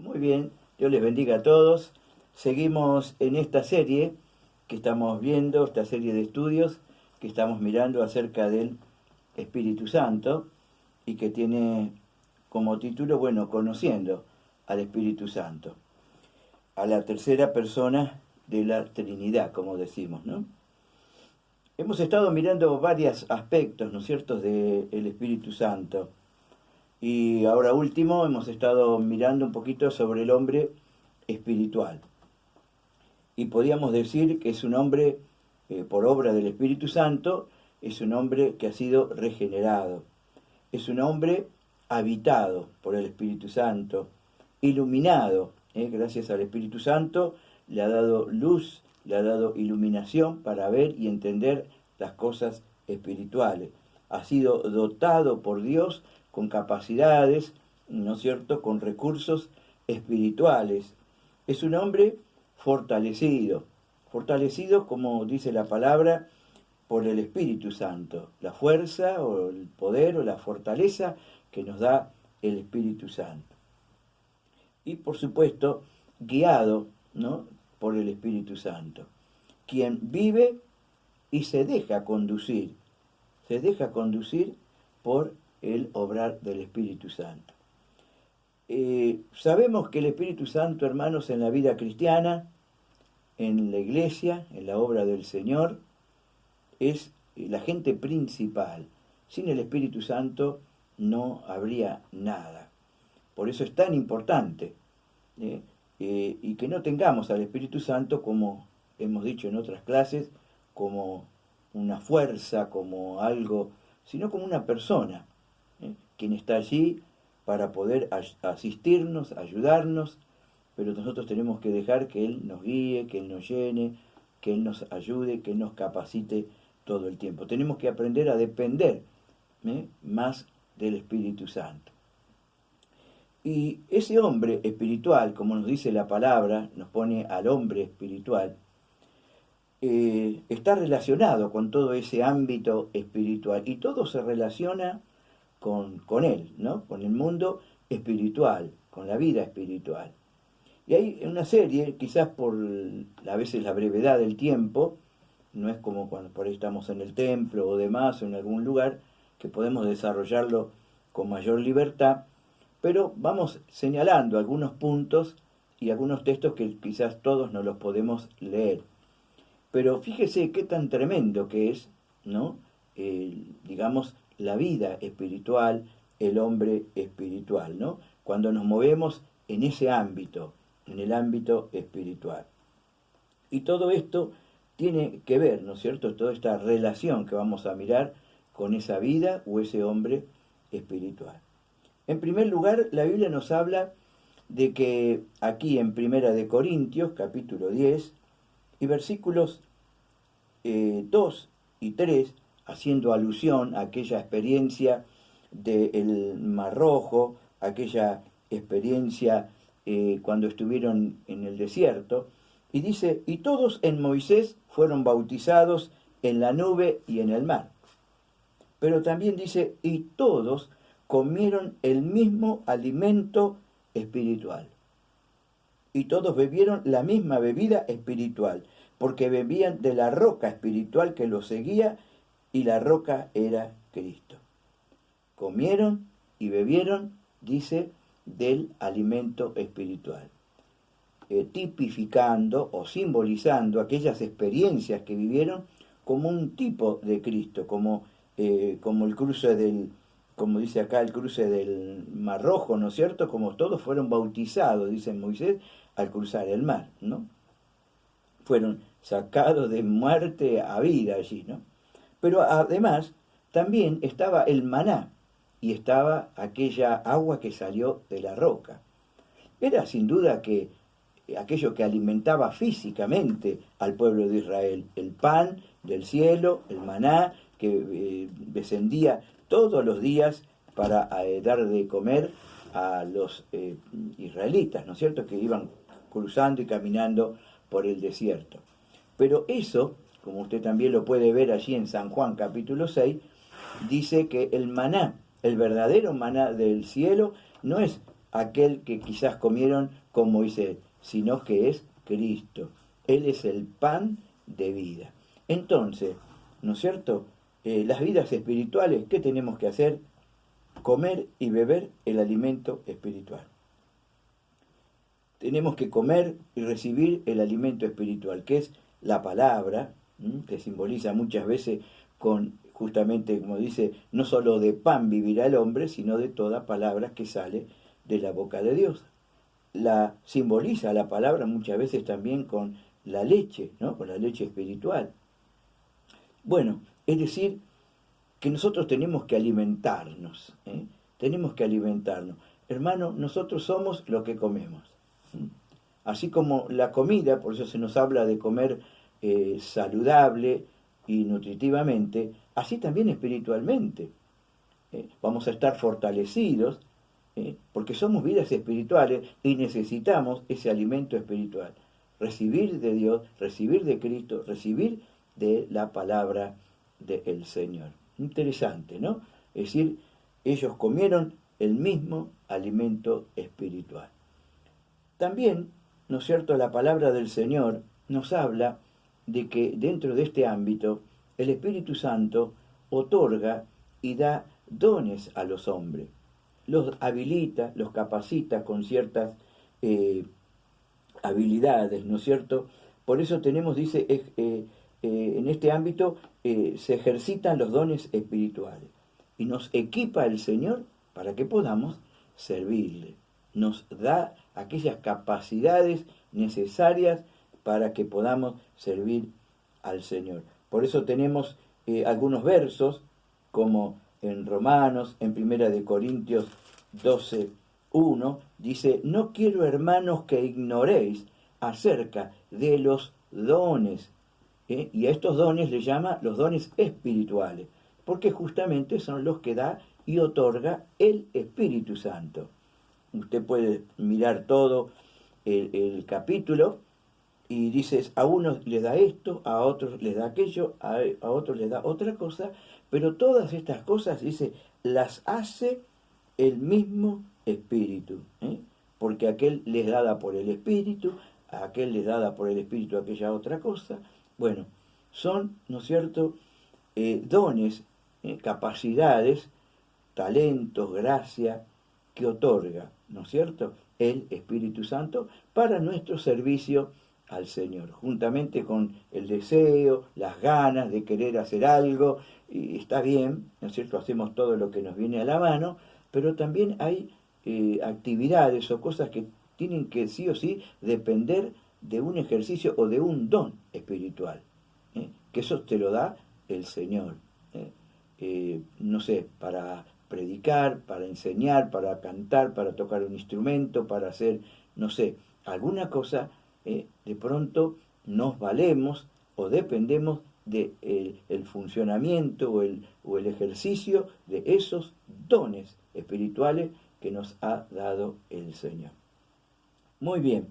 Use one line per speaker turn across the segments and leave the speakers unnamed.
Muy bien, Dios les bendiga a todos. Seguimos en esta serie que estamos viendo, esta serie de estudios que estamos mirando acerca del Espíritu Santo y que tiene como título, conociendo al Espíritu Santo, a la tercera persona de la Trinidad, como decimos, ¿no? Hemos estado mirando varios aspectos, ¿no es cierto?, del Espíritu Santo. Y ahora último hemos estado mirando un poquito sobre el hombre espiritual. Y podríamos decir que es un hombre, por obra del Espíritu Santo, es un hombre que ha sido regenerado. Es un hombre habitado por el Espíritu Santo, iluminado, gracias al Espíritu Santo, le ha dado luz, le ha dado iluminación para ver y entender las cosas espirituales. Ha sido dotado por Dios con capacidades, ¿no es cierto?, con recursos espirituales. Es un hombre fortalecido, como dice la palabra, por el Espíritu Santo, la fuerza o el poder o la fortaleza que nos da el Espíritu Santo. Y por supuesto, guiado, ¿no?, por el Espíritu Santo, quien vive y se deja conducir por el obrar del Espíritu Santo. Sabemos que el Espíritu Santo, hermanos, en la vida cristiana, en la iglesia, en la obra del Señor, es la gente principal. Sin el Espíritu Santo no habría nada. Por eso es tan importante y que no tengamos al Espíritu Santo, como hemos dicho en otras clases, como una fuerza, como algo, sino como una persona, quien está allí para poder asistirnos, ayudarnos, pero nosotros tenemos que dejar que Él nos guíe, que Él nos llene, que Él nos ayude, que Él nos capacite todo el tiempo. Tenemos que aprender a depender más del Espíritu Santo. Y ese hombre espiritual, como nos dice la palabra, nos pone al hombre espiritual, está relacionado con todo ese ámbito espiritual y todo se relaciona con él, ¿no?, con el mundo espiritual, con la vida espiritual. Y hay una serie, quizás por a veces la brevedad del tiempo, no es como cuando por ahí estamos en el templo o demás, o en algún lugar, que podemos desarrollarlo con mayor libertad, pero vamos señalando algunos puntos y algunos textos que quizás todos no los podemos leer. Pero fíjese qué tan tremendo que es, ¿no?, digamos, la vida espiritual, el hombre espiritual, ¿no?, cuando nos movemos en ese ámbito, en el ámbito espiritual. Y todo esto tiene que ver, ¿no es cierto?, toda esta relación que vamos a mirar con esa vida o ese hombre espiritual. En primer lugar, la Biblia nos habla de que aquí en Primera de Corintios, capítulo 10, y versículos 2 y 3, haciendo alusión a aquella experiencia del Mar Rojo, aquella experiencia cuando estuvieron en el desierto, y dice, y todos en Moisés fueron bautizados en la nube y en el mar. Pero también dice, y todos comieron el mismo alimento espiritual. Y todos bebieron la misma bebida espiritual, porque bebían de la roca espiritual que los seguía, y la roca era Cristo. Comieron y bebieron, dice, del alimento espiritual, tipificando o simbolizando aquellas experiencias que vivieron como un tipo de Cristo, como el cruce como dice acá, el cruce del Mar Rojo, ¿no es cierto?, como todos fueron bautizados, dice Moisés, al cruzar el mar, ¿no? Fueron sacados de muerte a vida allí, ¿no? Pero además también estaba el maná y estaba aquella agua que salió de la roca. Era sin duda que aquello que alimentaba físicamente al pueblo de Israel, el pan del cielo, el maná que descendía todos los días para dar de comer a los israelitas, ¿no es cierto?, que iban cruzando y caminando por el desierto. Pero eso, como usted también lo puede ver allí en San Juan capítulo 6, dice que el maná, el verdadero maná del cielo, no es aquel que quizás comieron con Moisés, sino que es Cristo. Él es el pan de vida. Entonces, ¿no es cierto? Las vidas espirituales, ¿qué tenemos que hacer? Comer y beber el alimento espiritual. Tenemos que comer y recibir el alimento espiritual, que es la palabra, que simboliza muchas veces con, justamente como dice, no solo de pan vivirá el hombre, sino de toda palabra que sale de la boca de Dios. La simboliza la palabra muchas veces también con la leche, ¿no? Con la leche espiritual. Bueno, es decir, que nosotros tenemos que alimentarnos, tenemos que alimentarnos. Hermano, nosotros somos lo que comemos. Así como la comida, por eso se nos habla de comer saludable y nutritivamente, así también espiritualmente. Vamos a estar fortalecidos, porque somos vidas espirituales y necesitamos ese alimento espiritual. Recibir de Dios, recibir de Cristo, recibir de la palabra del Señor. Interesante, ¿no? Es decir, ellos comieron el mismo alimento espiritual. También, ¿no es cierto?, la palabra del Señor nos habla de que dentro de este ámbito el Espíritu Santo otorga y da dones a los hombres. Los habilita, los capacita con ciertas habilidades, ¿no es cierto? Por eso tenemos, dice, en este ámbito se ejercitan los dones espirituales y nos equipa el Señor para que podamos servirle. Nos da aquellas capacidades necesarias para que podamos servir al Señor. Por eso tenemos algunos versos, como en Romanos, en Primera de Corintios 12:1, dice: no quiero, hermanos, que ignoréis acerca de los dones. Y a estos dones le llama los dones espirituales, porque justamente son los que da y otorga el Espíritu Santo. Usted puede mirar todo el capítulo y dices, a unos les da esto, a otros les da aquello, a otros les da otra cosa, pero todas estas cosas, dice, las hace el mismo Espíritu, porque aquel les dada por el Espíritu, a aquel les dada por el Espíritu aquella otra cosa. Bueno, son, ¿no es cierto?, dones, capacidades, talentos, gracia, que otorga, ¿no es cierto?, el Espíritu Santo para nuestro servicio al Señor, juntamente con el deseo, las ganas de querer hacer algo, y está bien, ¿no es cierto?, hacemos todo lo que nos viene a la mano, pero también hay actividades o cosas que tienen que sí o sí depender de un ejercicio o de un don espiritual, que eso te lo da el Señor, no sé, para predicar, para enseñar, para cantar, para tocar un instrumento, para hacer, no sé, alguna cosa, de pronto nos valemos o dependemos del el funcionamiento o el ejercicio de esos dones espirituales que nos ha dado el Señor. Muy bien.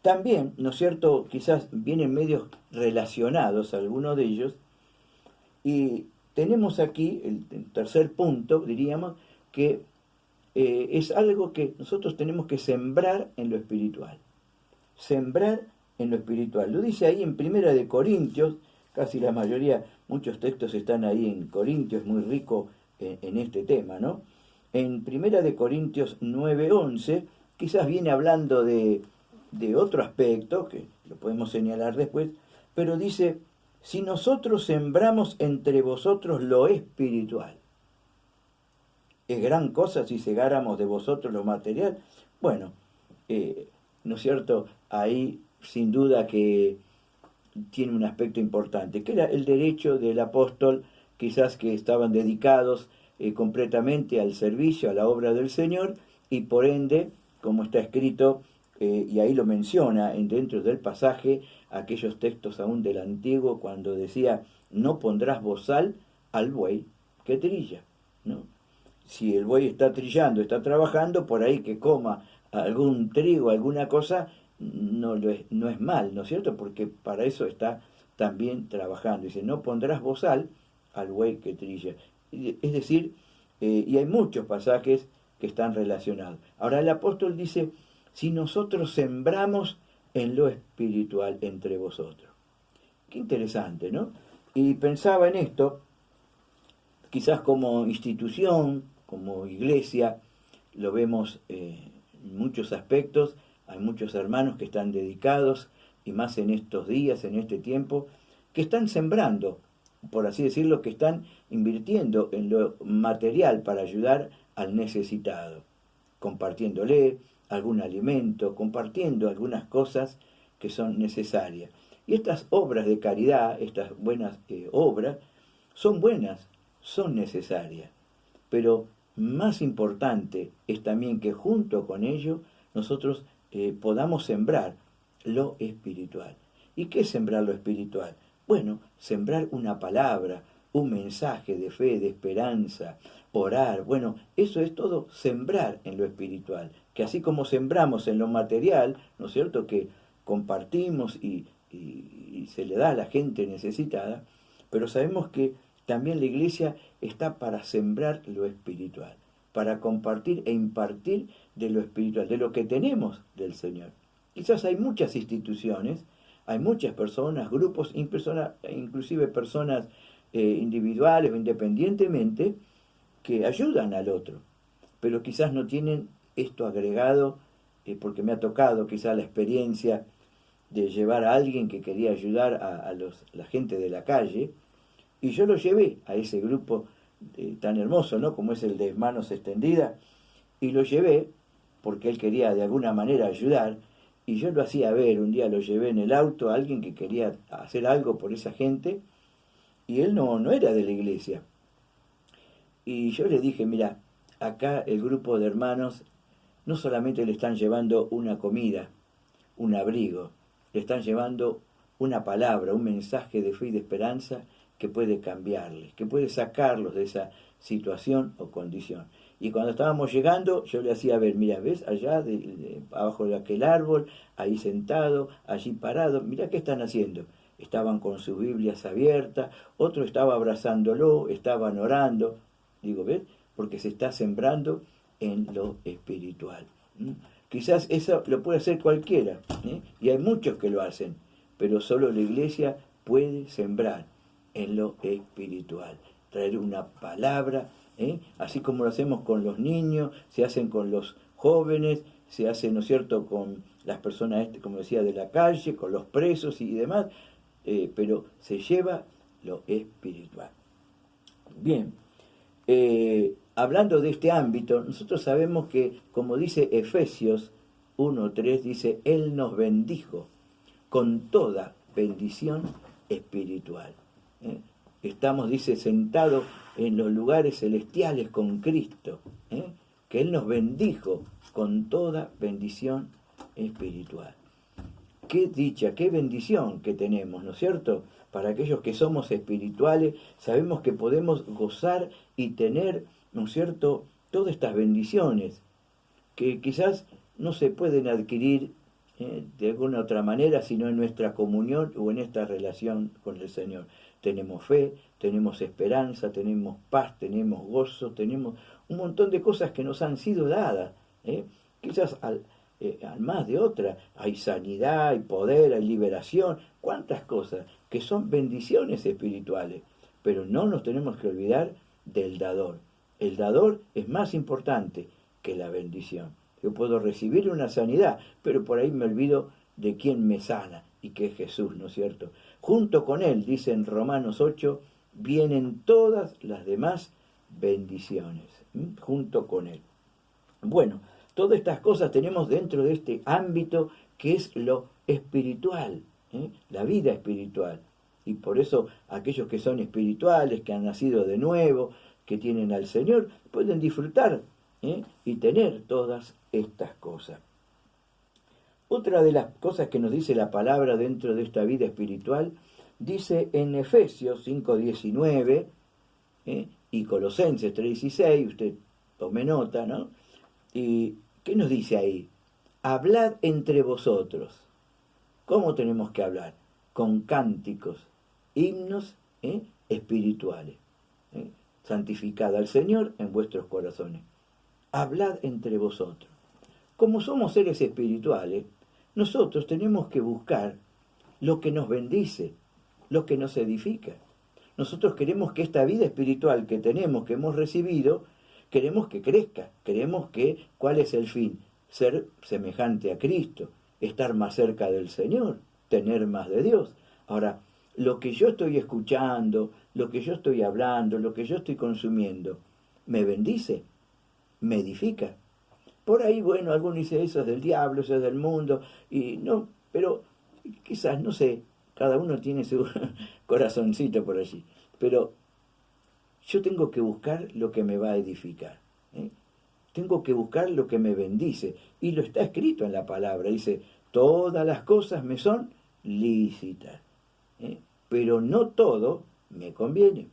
También, ¿no es cierto?, quizás vienen medios relacionados algunos de ellos, y tenemos aquí el tercer punto, diríamos, que es algo que nosotros tenemos que sembrar en lo espiritual. Sembrar en lo espiritual. Lo dice ahí en Primera de Corintios, casi la mayoría, muchos textos están ahí en Corintios, muy rico en este tema, ¿no? En Primera de Corintios 9:11, quizás viene hablando de otro aspecto, que lo podemos señalar después, pero dice: si nosotros sembramos entre vosotros lo espiritual, ¿es gran cosa si segáramos de vosotros lo material? Bueno, ¿no es cierto? Ahí sin duda que tiene un aspecto importante, que era el derecho del apóstol, quizás que estaban dedicados completamente al servicio, a la obra del Señor, y por ende, como está escrito, y ahí lo menciona dentro del pasaje, aquellos textos aún del Antiguo, cuando decía: no pondrás bozal al buey que trilla, ¿no? Si el buey está trillando, está trabajando, por ahí que coma algún trigo, alguna cosa, no es mal, ¿no es cierto? Porque para eso está también trabajando. Dice: no pondrás bozal al buey que trilla. Es decir, y hay muchos pasajes que están relacionados. Ahora el apóstol dice, si nosotros sembramos en lo espiritual entre vosotros. Qué interesante, ¿no? Y pensaba en esto, quizás como institución, como iglesia, lo vemos en muchos aspectos, hay muchos hermanos que están dedicados, y más en estos días, en este tiempo, que están sembrando, por así decirlo, que están invirtiendo en lo material para ayudar al necesitado, compartiéndole algún alimento, compartiendo algunas cosas que son necesarias. Y estas obras de caridad, estas buenas obras, son buenas, son necesarias, pero más importante es también que junto con ello nosotros podamos sembrar lo espiritual. ¿Y qué es sembrar lo espiritual? Bueno, sembrar una palabra, un mensaje de fe, de esperanza, orar. Bueno, eso es todo sembrar en lo espiritual. Que así como sembramos en lo material, ¿no es cierto?, que compartimos y se le da a la gente necesitada, pero sabemos que también la iglesia está para sembrar lo espiritual, para compartir e impartir de lo espiritual, de lo que tenemos del Señor. Quizás hay muchas instituciones, hay muchas personas, grupos, inclusive personas individuales o independientemente, que ayudan al otro, pero quizás no tienen esto agregado, porque me ha tocado quizás la experiencia de llevar a alguien que quería ayudar a la gente de la calle, y yo lo llevé a ese grupo tan hermoso, ¿no?, como es el de Manos Extendidas, y lo llevé porque él quería de alguna manera ayudar, y yo lo hacía ver. Un día lo llevé en el auto a alguien que quería hacer algo por esa gente, y él no era de la iglesia. Y yo le dije, mira, acá el grupo de hermanos no solamente le están llevando una comida, un abrigo, le están llevando una palabra, un mensaje de fe y de esperanza que puede cambiarles, que puede sacarlos de esa situación o condición. Y cuando estábamos llegando, yo le hacía ver, mira, ¿ves? Allá, abajo de aquel árbol, ahí sentado, allí parado, mira qué están haciendo. Estaban con sus Biblias abiertas, otro estaba abrazándolo, estaban orando. Digo, ¿ves? Porque se está sembrando en lo espiritual. Quizás eso lo puede hacer cualquiera, y hay muchos que lo hacen, pero solo la iglesia puede sembrar en lo espiritual, traer una palabra, así como lo hacemos con los niños, se hacen con los jóvenes, se hace, ¿no es cierto?, con las personas, como decía, de la calle, con los presos y demás, pero se lleva lo espiritual. Bien, hablando de este ámbito, nosotros sabemos que, como dice Efesios 1:3, dice, Él nos bendijo con toda bendición espiritual. Estamos, dice, sentados en los lugares celestiales con Cristo, que Él nos bendijo con toda bendición espiritual. Qué dicha, qué bendición que tenemos, ¿no es cierto? Para aquellos que somos espirituales, sabemos que podemos gozar y tener, ¿no es cierto?, todas estas bendiciones que quizás no se pueden adquirir de alguna otra manera, sino en nuestra comunión o en esta relación con el Señor. Tenemos fe, tenemos esperanza, tenemos paz, tenemos gozo, tenemos un montón de cosas que nos han sido dadas. Quizás al más de otra, hay sanidad, hay poder, hay liberación, cuántas cosas que son bendiciones espirituales, pero no nos tenemos que olvidar del dador. El dador es más importante que la bendición. Yo puedo recibir una sanidad, pero por ahí me olvido de quién me sana, y que es Jesús, ¿no es cierto? Junto con Él, dice en Romanos 8, vienen todas las demás bendiciones, junto con Él. Bueno, todas estas cosas tenemos dentro de este ámbito que es lo espiritual, la vida espiritual. Y por eso aquellos que son espirituales, que han nacido de nuevo, que tienen al Señor, pueden disfrutar y tener todas estas cosas. Otra de las cosas que nos dice la palabra dentro de esta vida espiritual, dice en Efesios 5:19 y Colosenses 3:16, usted tome nota, ¿no? ¿Y qué nos dice ahí? Hablad entre vosotros. ¿Cómo tenemos que hablar? Con cánticos, himnos espirituales. Santificad al Señor en vuestros corazones. hablad entre vosotros. Como somos seres espirituales, nosotros tenemos que buscar lo que nos bendice, lo que nos edifica. Nosotros queremos que esta vida espiritual que tenemos, que hemos recibido, queremos que crezca, queremos que, ¿cuál es el fin? Ser semejante a Cristo, estar más cerca del Señor, tener más de Dios. Ahora, lo que yo estoy escuchando, lo que yo estoy hablando, lo que yo estoy consumiendo, ¿me bendice? ¿Me edifica? Por ahí, bueno, algunos dicen eso es del diablo, eso es del mundo, y no, pero quizás, no sé, cada uno tiene su corazoncito por allí, pero yo tengo que buscar lo que me va a edificar, ¿eh? Tengo que buscar lo que me bendice, y lo está escrito en la palabra, dice, todas las cosas me son lícitas, pero no todo me conviene,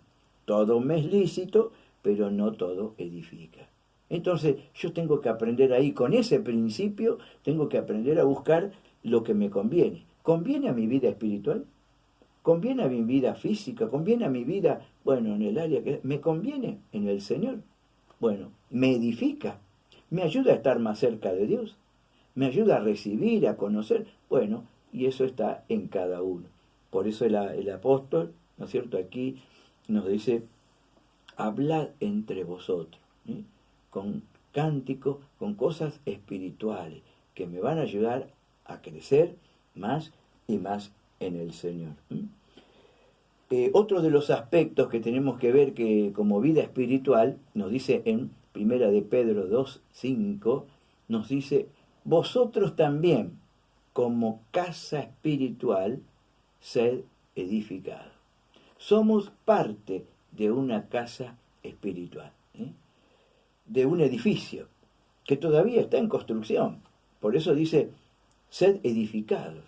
todo me es lícito, pero no todo edifica. Entonces yo tengo que aprender ahí, con ese principio, tengo que aprender a buscar lo que me conviene. ¿Conviene a mi vida espiritual? ¿Conviene a mi vida física? ¿Conviene a mi vida, bueno, en el área que me conviene en el Señor? Bueno, me edifica, me ayuda a estar más cerca de Dios, me ayuda a recibir, a conocer, bueno, y eso está en cada uno. Por eso el apóstol, ¿no es cierto?, aquí nos dice, hablad entre vosotros, ¿eh? Con cánticos, con cosas espirituales, que me van a ayudar a crecer más y más en el Señor. Otro de los aspectos que tenemos que ver que como vida espiritual, nos dice en 1 de Pedro 2:5, nos dice, vosotros también, como casa espiritual, sed edificados. Somos parte de una casa espiritual, de un edificio que todavía está en construcción. Por eso dice, sed edificados.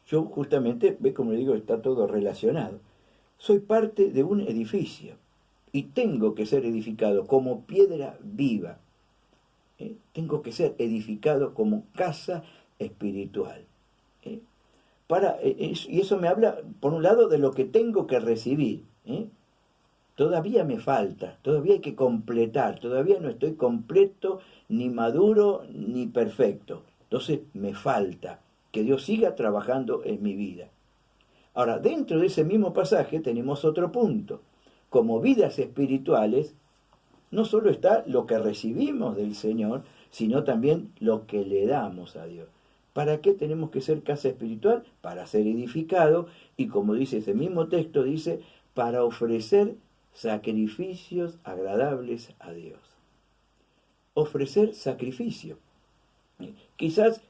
Yo justamente, ve como le digo, está todo relacionado. Soy parte de un edificio y tengo que ser edificado como piedra viva. Tengo que ser edificado como casa espiritual. Y eso me habla, por un lado, de lo que tengo que recibir. Todavía me falta, todavía hay que completar, todavía no estoy completo, ni maduro, ni perfecto. Entonces me falta que Dios siga trabajando en mi vida. Ahora, dentro de ese mismo pasaje tenemos otro punto. Como vidas espirituales, no solo está lo que recibimos del Señor, sino también lo que le damos a Dios. ¿Para qué tenemos que ser casa espiritual? Para ser edificado, y como dice ese mismo texto, dice, para ofrecer sacrificios agradables a Dios. Ofrecer sacrificio. Quizás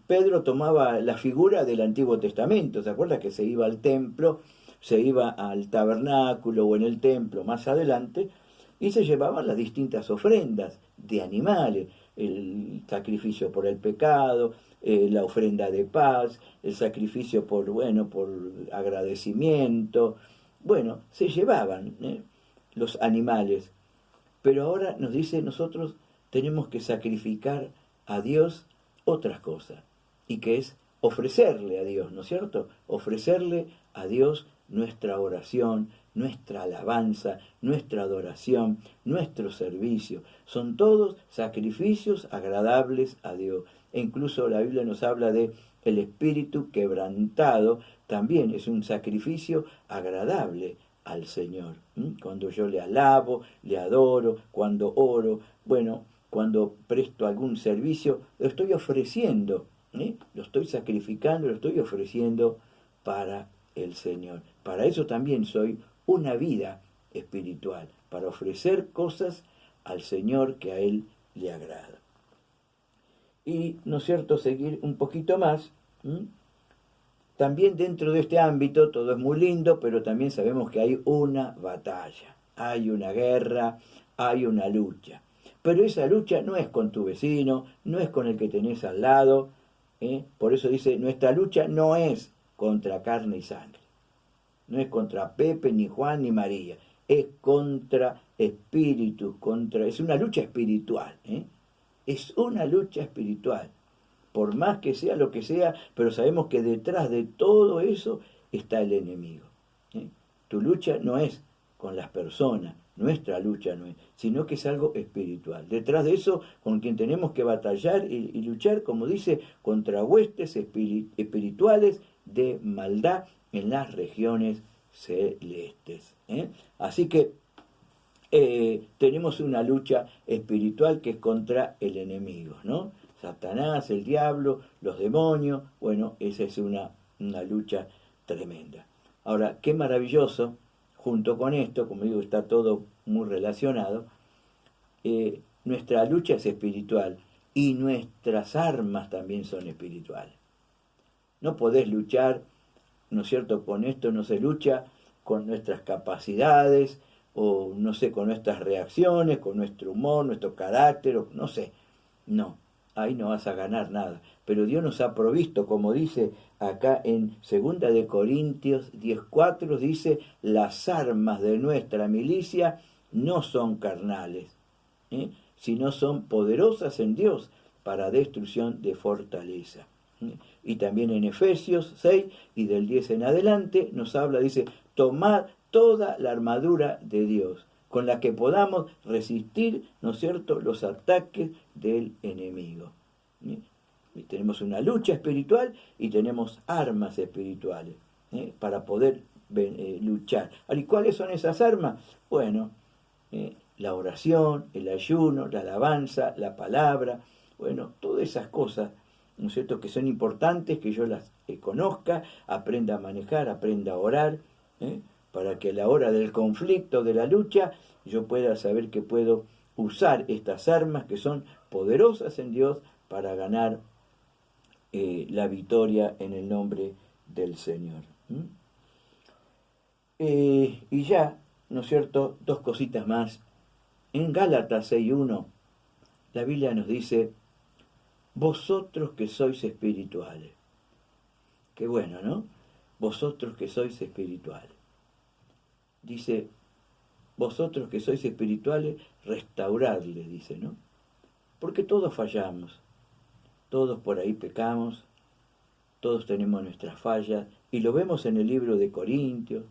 Pedro tomaba la figura del Antiguo Testamento. ¿Se acuerda que se iba al templo, se iba al tabernáculo o en el templo más adelante, y se llevaban las distintas ofrendas de animales, el sacrificio por el pecado, la ofrenda de paz, el sacrificio por agradecimiento? Bueno, se llevaban los animales, pero ahora nos dice, nosotros tenemos que sacrificar a Dios otras cosas, y que es ofrecerle a Dios, ¿no es cierto? Ofrecerle a Dios nuestra oración, nuestra alabanza, nuestra adoración, nuestro servicio. Son todos sacrificios agradables a Dios. E incluso la Biblia nos habla de el espíritu quebrantado, también es un sacrificio agradable al Señor. Cuando yo le alabo, le adoro, cuando oro, cuando presto algún servicio, lo estoy ofreciendo, lo estoy sacrificando, lo estoy ofreciendo para el Señor. Para eso también soy una vida espiritual, para ofrecer cosas al Señor que a Él le agrada. Y, ¿no es cierto?, seguir un poquito más. También dentro de este ámbito todo es muy lindo, pero también sabemos que hay una batalla, hay una guerra, hay una lucha. Pero esa lucha no es con tu vecino, no es con el que tenés al lado. Por eso dice, nuestra lucha no es contra carne y sangre. No es contra Pepe, ni Juan, ni María. Es contra espíritus, es una lucha espiritual. Es una lucha espiritual. Por más que sea lo que sea, pero sabemos que detrás de todo eso está el enemigo. Tu lucha no es con las personas, nuestra lucha no es, sino que es algo espiritual. Detrás de eso, con quien tenemos que batallar y luchar, como dice, contra huestes espirituales de maldad en las regiones celestes. Así que tenemos una lucha espiritual que es contra el enemigo, ¿no? Satanás, el diablo, los demonios, bueno, esa es una lucha tremenda. Ahora, qué maravilloso, junto con esto, como digo, está todo muy relacionado, nuestra lucha es espiritual y nuestras armas también son espirituales. No podés luchar, ¿no es cierto? Con esto no se lucha con nuestras capacidades, o no sé, con nuestras reacciones, con nuestro humor, nuestro carácter, o no sé. No, ahí no vas a ganar nada. Pero Dios nos ha provisto, como dice acá en 2 de Corintios 10:4, dice, las armas de nuestra milicia no son carnales, sino son poderosas en Dios para destrucción de fortaleza. Y también en Efesios 6 y del 10 en adelante nos habla, dice, tomad toda la armadura de Dios, con la que podamos resistir, ¿no es cierto?, los ataques del enemigo. Y tenemos una lucha espiritual y tenemos armas espirituales para poder luchar. ¿Y cuáles son esas armas? Bueno, la oración, el ayuno, la alabanza, la palabra, bueno, todas esas cosas, ¿no es cierto?, que son importantes, que yo las conozca, aprenda a manejar, aprenda a orar, para que a la hora del conflicto, de la lucha, yo pueda saber que puedo usar estas armas que son poderosas en Dios para ganar la victoria en el nombre del Señor. Y ya, ¿no es cierto?, dos cositas más. En Gálatas 6:1, la Biblia nos dice, vosotros que sois espirituales. Qué bueno, ¿no? Vosotros que sois espirituales. Dice, vosotros que sois espirituales, restauradle, dice, ¿no? Porque todos fallamos, todos por ahí pecamos, todos tenemos nuestras fallas, y lo vemos en el libro de Corintios,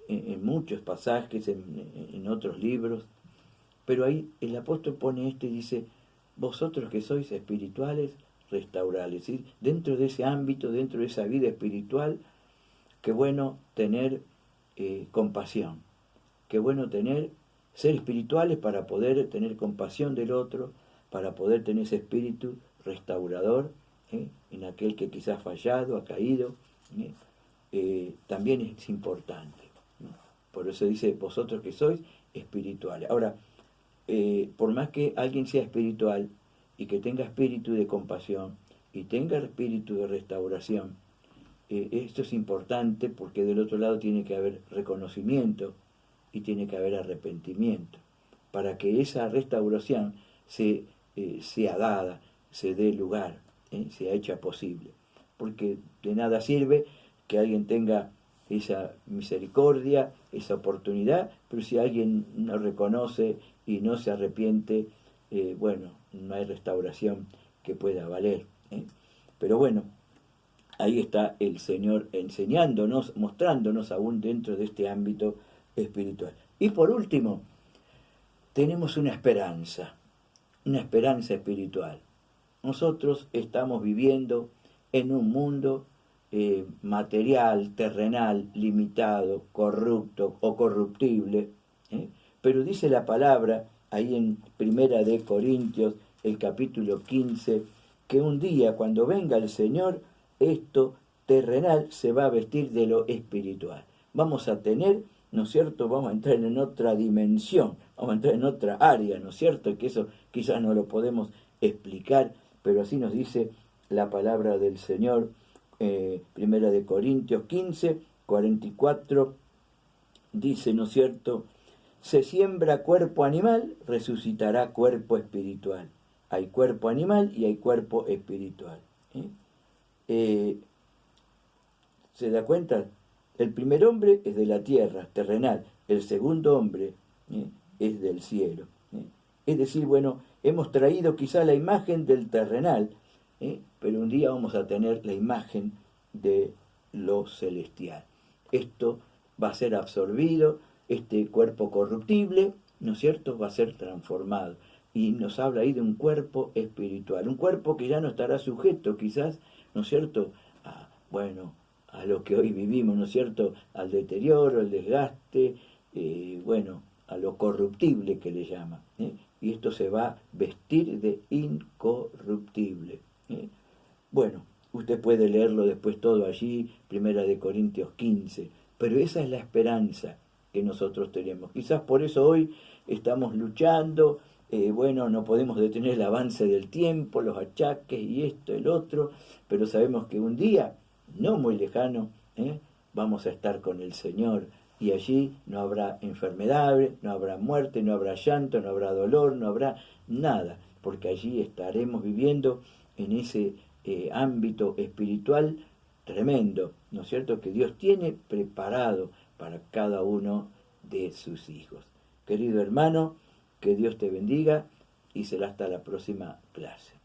en muchos pasajes, en otros libros, pero ahí el apóstol pone esto y dice, vosotros que sois espirituales, restauradle. Es decir, dentro de ese ámbito, dentro de esa vida espiritual, qué bueno tener compasión, qué bueno ser espirituales para poder tener compasión del otro, para poder tener ese espíritu restaurador en aquel que quizás ha fallado, ha caído, también es importante, ¿no? Por eso dice, vosotros que sois espirituales. Ahora, por más que alguien sea espiritual y que tenga espíritu de compasión y tenga espíritu de restauración, esto es importante porque del otro lado tiene que haber reconocimiento y tiene que haber arrepentimiento para que esa restauración sea dada, se dé lugar, sea hecha posible. Porque de nada sirve que alguien tenga esa misericordia, esa oportunidad, pero si alguien no reconoce y no se arrepiente, bueno, no hay restauración que pueda valer. Pero bueno, ahí está el Señor enseñándonos, mostrándonos aún dentro de este ámbito espiritual. Y por último, tenemos una esperanza espiritual. Nosotros estamos viviendo en un mundo material, terrenal, limitado, corrupto o corruptible, pero dice la palabra ahí en 1 de Corintios, el capítulo 15, que un día cuando venga el Señor, esto terrenal se va a vestir de lo espiritual. Vamos a tener, ¿no es cierto?, vamos a entrar en otra dimensión, vamos a entrar en otra área, ¿no es cierto?, que eso quizás no lo podemos explicar, pero así nos dice la palabra del Señor. 1 de Corintios 15, 44, dice, ¿no es cierto?, se siembra cuerpo animal, resucitará cuerpo espiritual. Hay cuerpo animal y hay cuerpo espiritual. ¿Se da cuenta? El primer hombre es de la tierra, terrenal. El segundo hombre es del cielo. Es decir, bueno, hemos traído quizá la imagen del terrenal, pero un día vamos a tener la imagen de lo celestial. Esto va a ser absorbido, este cuerpo corruptible, ¿no es cierto?, va a ser transformado. Y nos habla ahí de un cuerpo espiritual, un cuerpo que ya no estará sujeto quizás, ¿no es cierto?, bueno, a lo que hoy vivimos, ¿no es cierto?, al deterioro, al desgaste, bueno, a lo corruptible que le llama. Y esto se va a vestir de incorruptible. Bueno, usted puede leerlo después todo allí, Primera de Corintios 15, pero esa es la esperanza que nosotros tenemos. Quizás por eso hoy estamos luchando, bueno, no podemos detener el avance del tiempo, los achaques y esto, el otro, pero sabemos que un día, no muy lejano, vamos a estar con el Señor y allí no habrá enfermedad, no habrá muerte, no habrá llanto, no habrá dolor, no habrá nada, porque allí estaremos viviendo en ese ámbito espiritual tremendo, ¿no es cierto?, que Dios tiene preparado para cada uno de sus hijos. Querido hermano, que Dios te bendiga y será hasta la próxima clase.